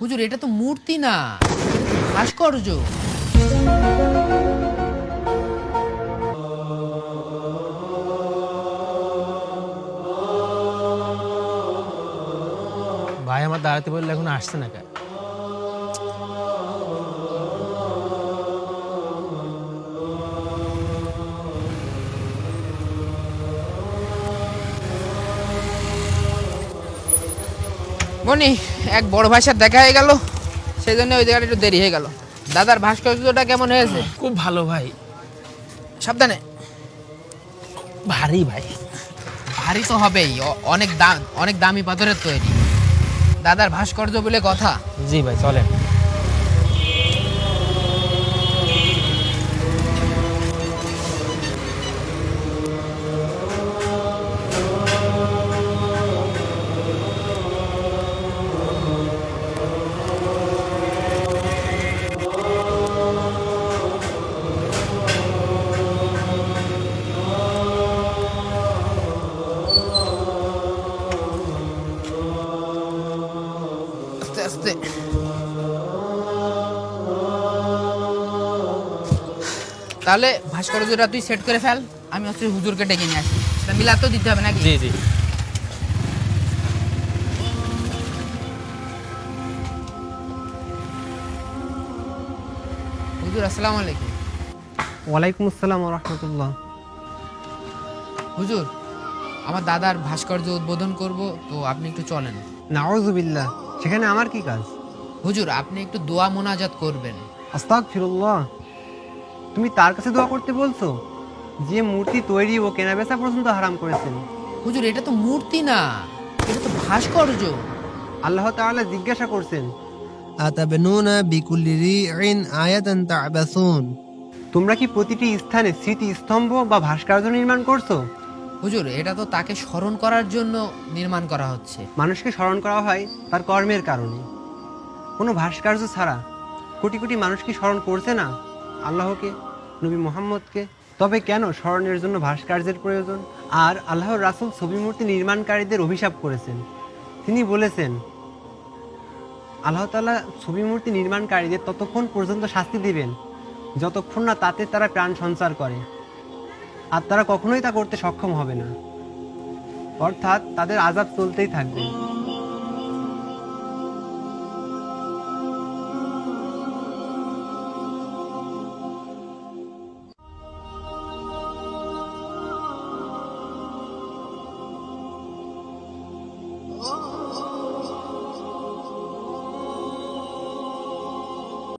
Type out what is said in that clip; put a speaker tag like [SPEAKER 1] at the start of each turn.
[SPEAKER 1] হুজুর এটা তো মূর্তি না, এটা তো ভাস্কর্য।
[SPEAKER 2] ভাই আমার দাঁড়াতে বললে এখন আসছে না কেন?
[SPEAKER 1] মনি, এক বড় ভাষার দেখা হয়ে গেল, সেই জন্য ওই জায়গাটা একটু দেরি হয়ে গেল। দাদার ভাস্কর্যটা কেমন হয়েছে?
[SPEAKER 2] খুব ভালো ভাই।
[SPEAKER 1] সাবধানে।
[SPEAKER 2] ভারী ভাই।
[SPEAKER 1] ভারী তো হবেই, অনেক দামি পাথরের তৈরি। দাদার ভাস্কর্য বলে কথা।
[SPEAKER 2] জি ভাই চলেন।
[SPEAKER 1] আস্তে আস্তে। তাহলে ভাস্কর্যটা তুই সেট করে ফেল, আমি হচ্ছে হুজুরকে ডেকে নিয়ে আসি। সেটা মিলাতেও দিতে হবে নাকি?
[SPEAKER 2] জি জি।
[SPEAKER 1] হুজুর আসসালামু আলাইকুম।
[SPEAKER 3] ওয়ালাইকুম আসসালাম ওয়া রাহমাতুল্লাহ।
[SPEAKER 1] হুজুর, আমার দাদার ভাস্কর্য উদ্বোধন করব, তো আপনি একটু চলেন।
[SPEAKER 3] নাউযুবিল্লাহ, সেখানে আমার কি কাজ?
[SPEAKER 1] হুজুর আপনি একটু দোয়া মোনাজাত করবেন।
[SPEAKER 3] আস্তাগফিরুল্লাহ, তুমি তার কাছে দোয়া করতে বলছো যে মূর্তি তৈরি ও কেনাবেচা পর্যন্ত হারাম করেছেন?
[SPEAKER 1] হুজুর এটা তো মূর্তি না, এটা তো ভাস্কর্য।
[SPEAKER 3] আল্লাহ তাআলা জিজ্ঞাসা করছেন,
[SPEAKER 4] আতাবনুনা বিকুল্লি রিইন আয়াতান তা'বাসুন।
[SPEAKER 3] তোমরা কি প্রতিটি স্থানে স্মৃতি স্তম্ভ বা ভাস্কর্য নির্মাণ করছো?
[SPEAKER 1] হুজুর এটা তো তাকে স্মরণ করার জন্য নির্মাণ করা হচ্ছে।
[SPEAKER 3] মানুষকে স্মরণ করা হয় তার কর্মের কারণে, কোনো ভাস্কর্য ছাড়া। কোটি কোটি মানুষ কি স্মরণ করছে না আল্লাহকে, নবী মুহাম্মদকে? তবে কেন স্মরণের জন্য ভাস্কর্যের প্রয়োজন? আর আল্লাহর রাসূল ছবি মূর্তি নির্মাণকারীদের অভিশাপ করেছেন। তিনি বলেছেন, আল্লাহ তাআলা ছবি মূর্তি নির্মাণকারীদের ততক্ষণ পর্যন্ত শাস্তি দিবেন যতক্ষণ না তাতে তারা প্রাণ সঞ্চার করে, আর তারা কখনোই তা করতে সক্ষম হবে না, অর্থাৎ তাদের আযাব চলতেই থাকবে।